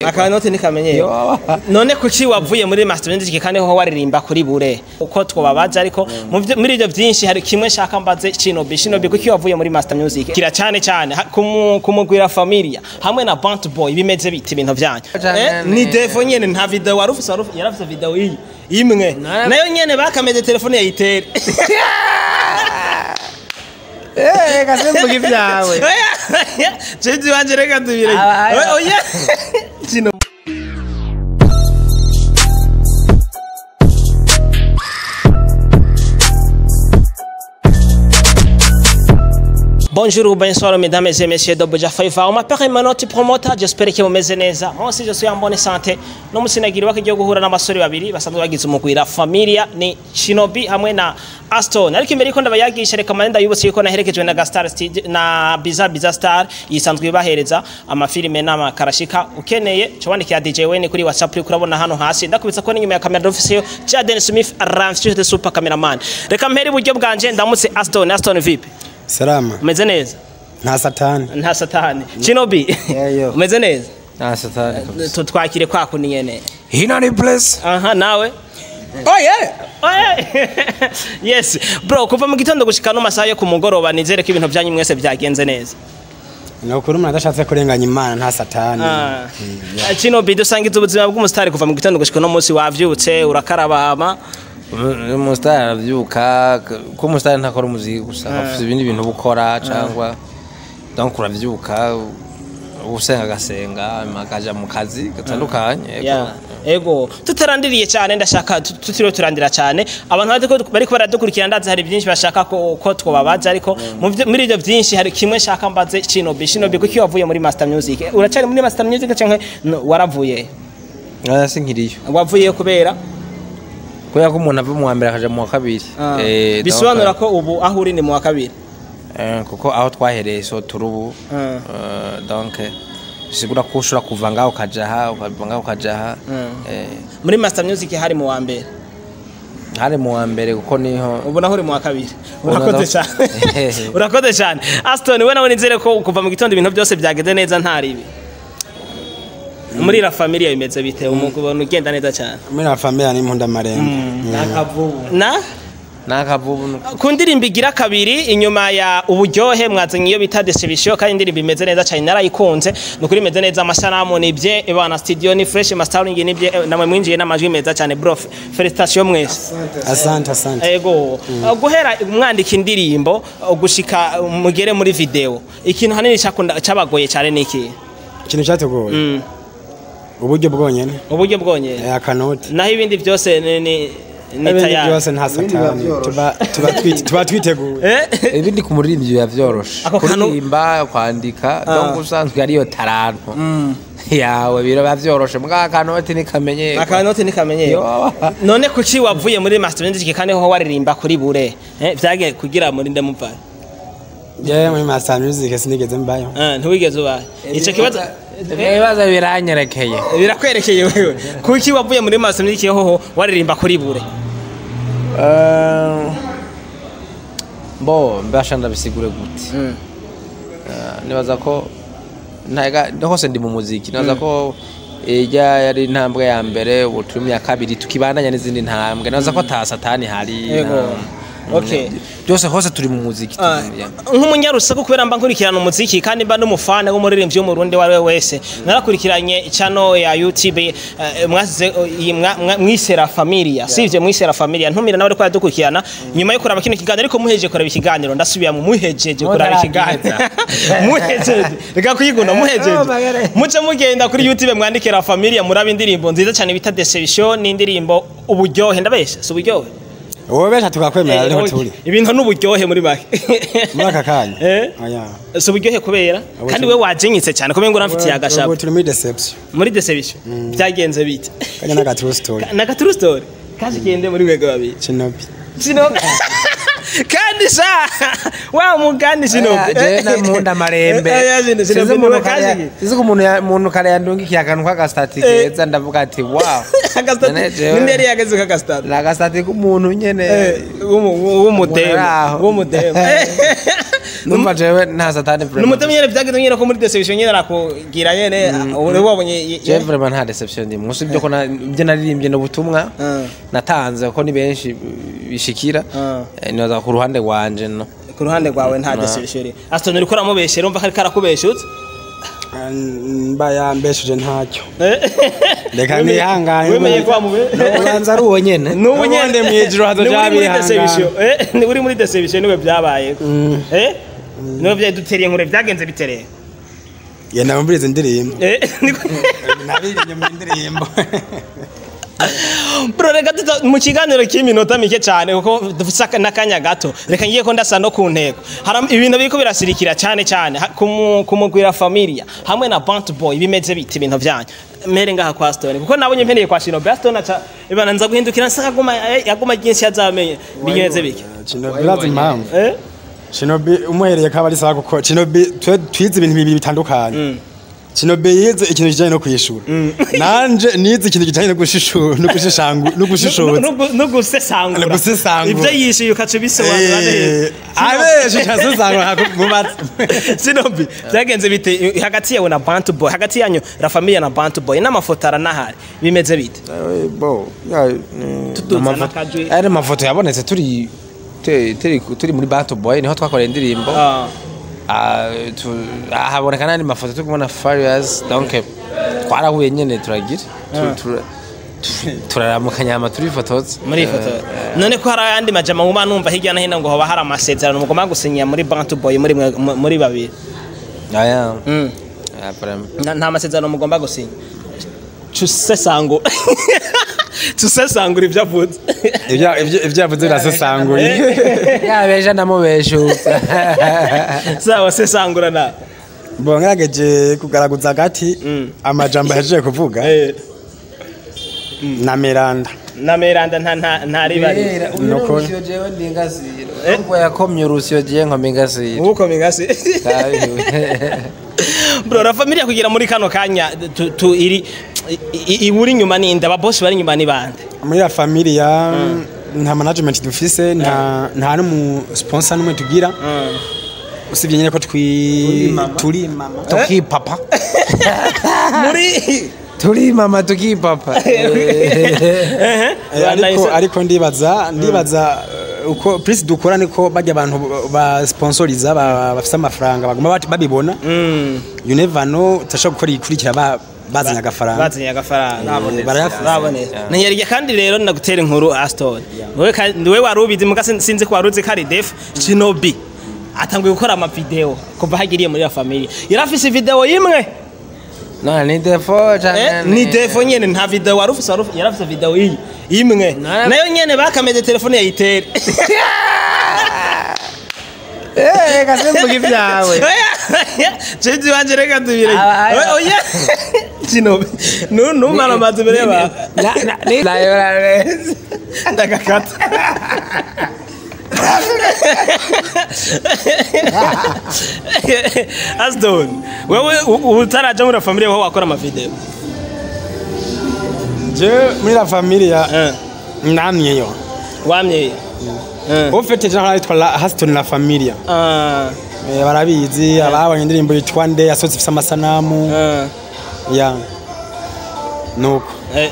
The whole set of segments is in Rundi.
Akanoti nikamenyeye. None kuki wavuye muri Master Music kandi ho waririmba kuri bure? Uko twobabaza ariko muri ivyo byinshi hari kimwe shaka mbaze Shinobi kuki wavuye muri Master Music? Kira cyane kumugwira familia hamwe na Bant Boy bimeze biti ibintu byanyu. Ni Devo nyene nta video warufise yarafise video iyi imwe. Nayo nyene bakameze telefone ya itere. Kasembuga ibyawe. Jeje wanje reka tubire. Oya. Shinobi. Bonjour, bonsoir mesdames et messieurs de Buja Faiva. On m'appelle Manoti Promoter, j'espère que vous meze neza. Moi aussi je suis en bonne santé. No musinagiri wakigiye guhura n'abasore babiri basanzwe bagize umugwira familia ni Shinobi hamwe na Aston. Ariko imbere iko ndabayagisha reka manenda yubutse yuko naherekejwe na Gastar na Biza Star yisanzwe ibahereza amafilime n'amakarashika ukeneye cyo DJ Wayne kuri WhatsApp uri kurabona hano hasi ndakubitsa ko n'inyuma ya camera officiel Jaden Smith Ramsey the super cameraman. Reka mperi buryo bwanje ndamutse Aston VIP. Salama. Umeze neza? Nta satani. Shinobi. Umeze neza? Nta satani. Tutwakire kwako ni nyene. Hinani place. Aha nawe. Oh yeah. Yes. Bro, kuva mu gitondo gushika no masaha yo kumugoroba nizere ko ibintu byanyu mwese byagenze neza. Nokuri umuntu adashatse kurenganya Imana nta satani. Shinobi dusangiza ubuzima bw'umusitari kuva mu gitondo gushika no munsi wavyutse urakarabahama. Umusitari aravyuka ko umusitari ntakora umuziki gusa afite ibindi bintu bukora cyangwa donc uravyuka usenga gasenga makaja mu kazi gatandukanye ego tutarandiriye cyane ndashaka tutiro turandira cyane abantu bariko baradukurikira ndazi hari byinshi bashaka ko twobabaza ariko muri ivyo byinshi hari kimwe shaka mbaze Shinobi kuki wavuye muri Master Music uracari muri Master Music cyangwa waravuye sinkiriyo wavuye kubera Kuya ko umuntu ava mu wa mbere akaja mu wa kabiri. Bisobanura ko ubu aho uri ni mu wa kabiri. Kuko aho twahereye so turubu. Donc sigura ko ushura kuva ngaho ukaja muri Master Music hari mu wa mbere. Hari mu wa mbere kuko niho ubu naho uri mu wa kabiri. Urakoze cyane. Aston we nawe nizere ko kuva mu gitondo ibintu byose byageze neza ntaribi. Muri la familia bimeze bite umugubona ugenda neza cyane muri la familia ni mpunda marembo nakavubu kundirimba igira kabiri inyuma ya uburyohe mwazanye iyo bita Deception kandi indirimba imeze neza cyane narayikunze nukuri imeze neza amasanamu nibye ebana studio ni fresh mastering nibye namwe mwinjiye n'amajwi meza cyane bro felicitation mwese asante ego guhera umwandika indirimbo gushika mugere muri video ikintu hanini cyabagoye cyane niki ikintu cyategoye uburyo bwonyene akanoti naho ibindi byose ni tayari byose nta satani tuba twiteguye ibindi ku muririmbyi yavyorosha kuririmba kwandika donc usanzwe ari yo taranto yawe biro bavyoroshe mbwa akanoti nikamenye none kuki wavuye muri Master Music kandi ho waririmba kuri bure byage kugira muri ndemupfa muri Master Music sinigeze mbayo ntiwigeze ubaye ico kibazo Ibibazo biranyerekeye. Birakwerekeye wewe. Kuki wavuye muri Master Music hoho waririmba kuri bure? Mbasha ndabisigure gute. Nibaza ko hose ndi mu muziki. Nibaza ko yari intambwe ya mbere ubutumya kabiri tukibandanya n'izindi ntambwe. Nibaza ko ta satani hari. Okay. Byose hose turi mu muziki nk'umunyarusaku kubera mba nkurikirana umuziki kandi mba n'umufana w'umuririmbyi wo mu Burundi wari wese narakurikiranye channel ya YouTube mwisera familia sivye mwisera familia ntumira nawe ko yadukurikirana nyuma yo kuraba kino kiganiro ariko muheje kuraba ikiganiro ndasubiye mu muhejeje kuraba ikiganiro muhejeje reka kuyiguna muhejeje muce mugenda kuri YouTube mwandikira familia muraba indirimbo nziza cyane bita Deception n'indirimbo uburyohe ndabesha si uburyohe wowe besha tukakwemera ariho turi ibintu n'uburyohe muri bake muri aka kanya so uburyohe kubera kandi we wajenyitse cyane ko mengo urafitiye agashabo turi muri Deception byagenze bite kanya na true story kaje kende muri wego babiri Shinobi kandi sa wa mugandi Shinobi na munda marembe sizo umuntu kare yandungikiye akantu ka static eza ndavuga ati wow ninderi yageze ka static la static umuntu nyene w'umudemo numva jewe nta satani vraiment Numutemye nyene vyageze nyene ko muri deception nyene arakugira nyene wabonye je vraiment nta deception ndi musi byo ko byo naririmbye no butumwa natanze ko ni benshi bishikira nibaza ku ruhande rwanje no ku ruhande rwawe nta deception Aston uri kora mubeshe rumva kari karakubeshutse mbaya mbeshuje ntacyo reka nihangane wemeye kwa mube ubanza ari uwo nyene n'ubunyende mwijuru ni uri muri deception niwe byabaye niwe byaduteriye nkure byagenze bitereye ye nabumviriza indirimbo nabiriye mu ndirimbo bro reka mu kiganiro cy'iminota mike cyane kuko dufite nakanya gato reka ngiye ko ndasa no ku ntego hari ibintu biko birasirikira cyane cyane kumugwira familia hamwe na Bant Boy bimeze bite ibintu byanyu mere ngaha kwa Aston kuko nabonye mpeneye kwa Shino Aston acha ibana nza guhindukira nsaka yaguma ginsi yazamenye bigeze bike Shinobi lazima Shinobi umuhereye kabari saka kuko Shinobi twize ibintu bibiri bitandukanye Shinobi yize ikintu kijanye no kwishura nanje nize ikintu kijanye no gushishura no gushishoza no gusesangura ibyo yishiye ukace bisobanura neza abeshe cyasesangura mu matsi Shinobi byagenze bite hagati yawe na Bant Boy hagati yanyu la familia na Bant Boy n'amafoto aranahari bimeze bite bo ari amafoto yabonetse turi muri Bant Boy niho twakoreye indirimbo haboneka n'andi mafoto turi kubona Farious donc twarahuye nyene turagira turaramukanya ama turifotoza muri foto none ko hari ayandi majama nguma numva hirya na hino ngo hoba hari amasezerano mugomba gusinya muri Bant Boy muri babiri aya nta masezerano mugomba gusinya tusesangura ibyo avuze ibyo avuze birasesangura yabeje ndamubeshutse sawa sesangura na ngerageje kugaragaza hagati amajambo yaje kuvuga na Miranda ntari bari nuko jewe ndingasiro ubwo yakomye urusyo je nkomingasiro uko mingasiro bro la familia kugira muri kano kanya iri iburi nyuma ninde ababoss bari nyuma ni bande muri la familia nta management dufise nta no sponsor numwe tugira usibye nyene ko turi mama tukipapa muri turi mama tukipapa ariko ndibaza uko please dukora niko bajya abantu ba sponsoriza bafise amafaranga baguma babibona you never know tashaka gukora ikurikira bazanya agafaranga nabone nanyerije kandi rero ndagutera inkuru Aston wewe warubizi muga sinzi ko waruzi kari def Shinobi atanguye gukora ama video kuva hagiriye muri la familia yarafise video imwe no ni defo ni defo nyene nta video warufise yarafise video imwe nayo nyene bakameze telefone ya itere kasembuga ibyawe Jeje wanje reka tubire oya Shinobi numara amazi bireba ndagakata Aston wewe utaraje muri familia wewe wakora ama video je muri la familia namyeyo wamye ufite genre yitwa Aston la familia barabizi ababanye indirimbo yitwa nde yasoze ifise amasanamu ya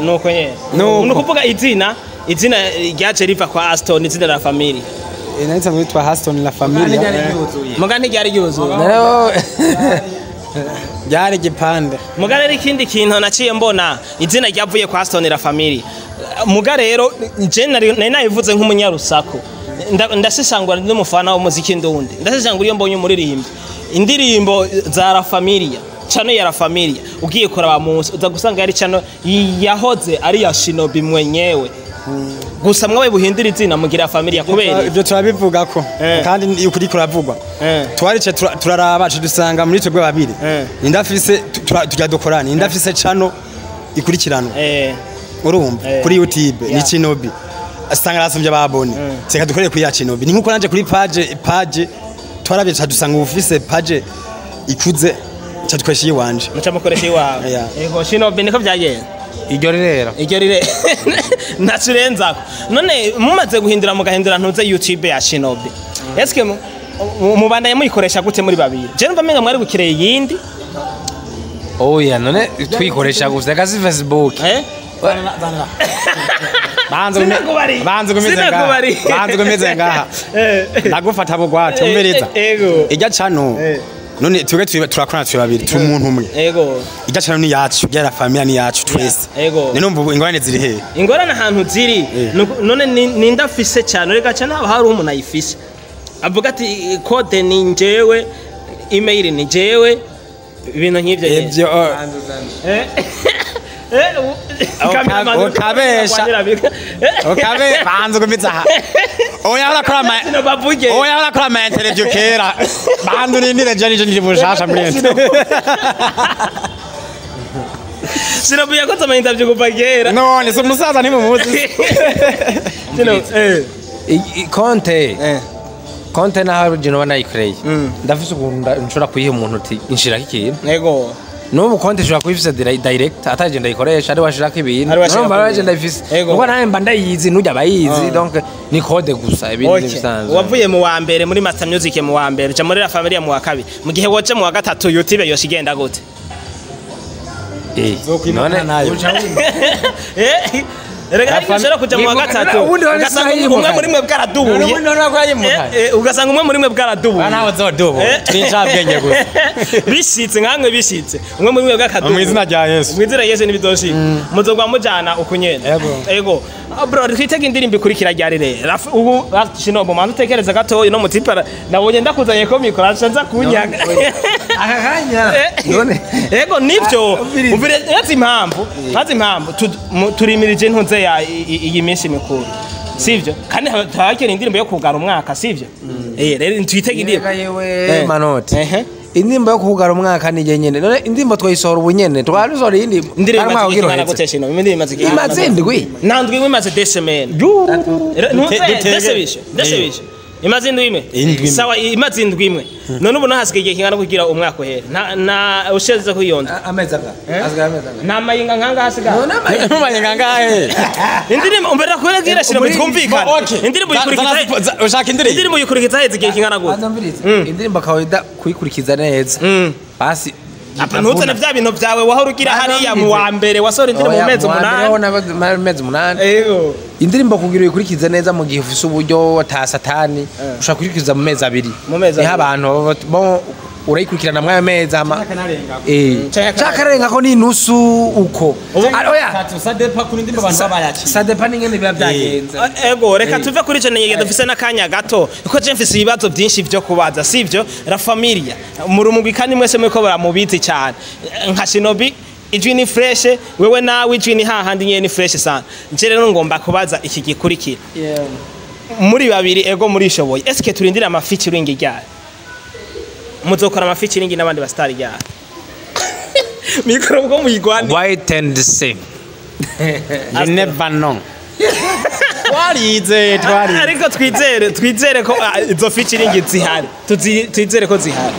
nuko nye nukuvuga izina ryaje riva kwa Aston izina la familia inaitwa yitwa Aston la familia mugani ryari ryuzuye ryari gipande muga rero ikindi kintu naciye mbona izina ryavuye kwa Aston la familia muga rero je nari nayivuze nk'umunyarusako ndasesangura n'umufana w'umuziki ndundi ndasesangura iyo mbonye umuririmbi indirimbo za la familia chano ya la familia ugiye kuraba munsi uza gusanga yari chano yahoze ari ya Shinobi mwenyewe gusa mwawe buhindira izina mugira familia kubera ibyo turabivuga ko kandi ukuri kuravugwa twarice turaraba dusanga muri twe babiri indafise tujya dukorana indafise chano ikurikirano urumva kuri YouTube ni Shinobi asanga rasumye babone seka dukoreye kuri ya Shinobi ni nkuko nanje kuri page twarabye dusanga ufise page ikuze cyatweshi wanje muca mukoresha iwawe ego Shinobi niko byagenze iryo rero nacurenzako none mumaze guhindura mugahindura ntuze YouTube ya Shinobi eske mubanda yamuyikoresha gute muri babiri je numva menga mwari gukireye yindi oya none twikoresha gusa kasi Facebook banze kumeze ngaha ndagufata bugwate umbereza ijya cano none twebwe turakorana turi babiri turi umuntu umwe yego ijya cano ni yacu byara familia ni yacu twese none umva ingorane ziri he ingorane ahantu ziri none nindafise cyane reka cyane haba hari umuntu ayifise avuga ati code ni njyewe email ni njyewe ibintu nk'ibyo ibyo ukabesha banze kumitsa aha oya urakora ama interview kera banze unindire je bushasha mwese sinabuye ko ama interview kuva kera none so musaza ntimumuzi konte naho jino banayikreye ndafise ukuntu nshobora kuyiha umuntu uti inshira ikintu yego nubu konte shobora kuyifise direct ataje ndayikoresha ari washirako ibintu no maraje ndayifise kuko nawe mba ndayizi nujya bayizi donc ni code gusa ibintu bisanzwe wavuye mu wa mbere muri Master Music mu wa mbere je muri la familia mu wa kabiri mu gihe woce mu wa gatatu YouTube yoshigenda gute none nayo Rega nishobora kuja mu wa gatatu ugasanga umwe muri mwe bwaradubuye ugasanga umwe muri mwe bwaradubuye nawe zodubu twincabwenge gusa bishitse nkamwe bishitse umwe muri mwe bwakadubuye mu izina rya Yesu mu izina Yesu nibidoshi muzogwa mujana ukunyene yego bro twitega indirimbo ikurikira ryari rero ubu shino bo mantu tekereza gatoyi no mutipara nabonye ndakuzanye ko mikoro acanza kunyaga akakanya none yego nivyo umvire yazi impamvu turimirije ntunze ya iyi minsi mikuru sivyo kandi twakira indirimbo yo kugara umwaka sivyo rero twitega indirimbo yewe manoti indirimbo yo kugara umwaka ni nyene none indirimbo twayisohora ubunyene twarisora indi indirimbo ikingana gutesha ino imaze indwi nandwi imaze desemene desebisho imaze indwi imwe sawa imaze indwi imwe none ubu nahasigaye igihe kingana kugira umwaka uhera na usheze kuyonda ameza azga ameza na mayinga nkanga hasiga none mayinga ngahe indirimbo umbera kuregira shira bitwumvikana indirimbo yikurikiza ushaka indirimbo yikurikiza heze igihe kingana gute indirimbo kawaida kuyikurikiza neza basi apa ntuzane vya bintu vyawe wahora ugira hariya mu wa mbere wasora indirimbo mu mezi 8 yego indirimbo kugira ikurikiza neza mu gihe ufise uburyo ta satani ushaka kurikiriza mu mezi 2 niho abantu bo urayikurikirana mwayo mezi ama cyakarenga ko ni nusu uko oya sadepa kuri ndimbo abantu babayaki sadepa ningene biba byagenze ego reka tuve kuri cyo nyege dufise nakanya gato uko je mfise ibibazo byinshi byo kubaza sivyo la familia murumugwi kandi mwese mweko baramubitse cyane nka Shinobi ijwi ni fresh wewe nawe ijwi ni hahandi nyene ni fresh sana nje rero ngomba kubaza iki gikurikira muri babiri ego muri shoboye eske turindira ama featuring ryari muzokora ama featuring n'abandi ba star ryari mikoro bwo muyigwani white and the same you never know twarize ariko twizere ko izo featuring zihari twizere ko zihari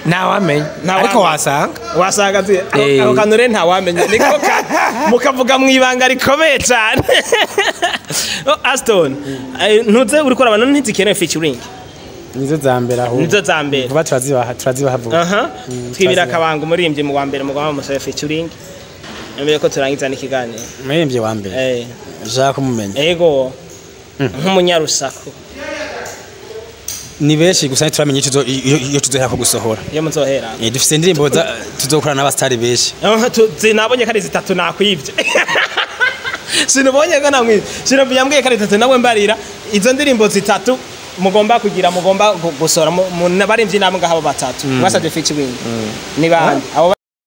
ntawamenye ariko wasanga ako kantu rero ntawamenye niko mukavuga mu ibanga rikomeye cyane Aston ntuze uri kora abantu ntizikeneye featuring nizo zambera aho nizo zambera vuba turazibaha vuba twibira akabanga umurimbye mu wa mbere mu gwa musore featuring mbere ko turangiza n'ikiganiro umurimbye wa mbere jaka kumumenya yego nk'umunyarusako ni benshi gusa turamenye iyo tuzohera ko gusohora iyo muzohera dufise indirimbo tuzokorana n'abastari benshi nabonye kari zitatu nakwivye sinubonye ko namwe Shinobi yambwiye kari zitatu nawe mbarira izo ndirimbo zitatu mugomba gusora mu barimvye namwe ngahabo batatu mwasabye featuring ni bandi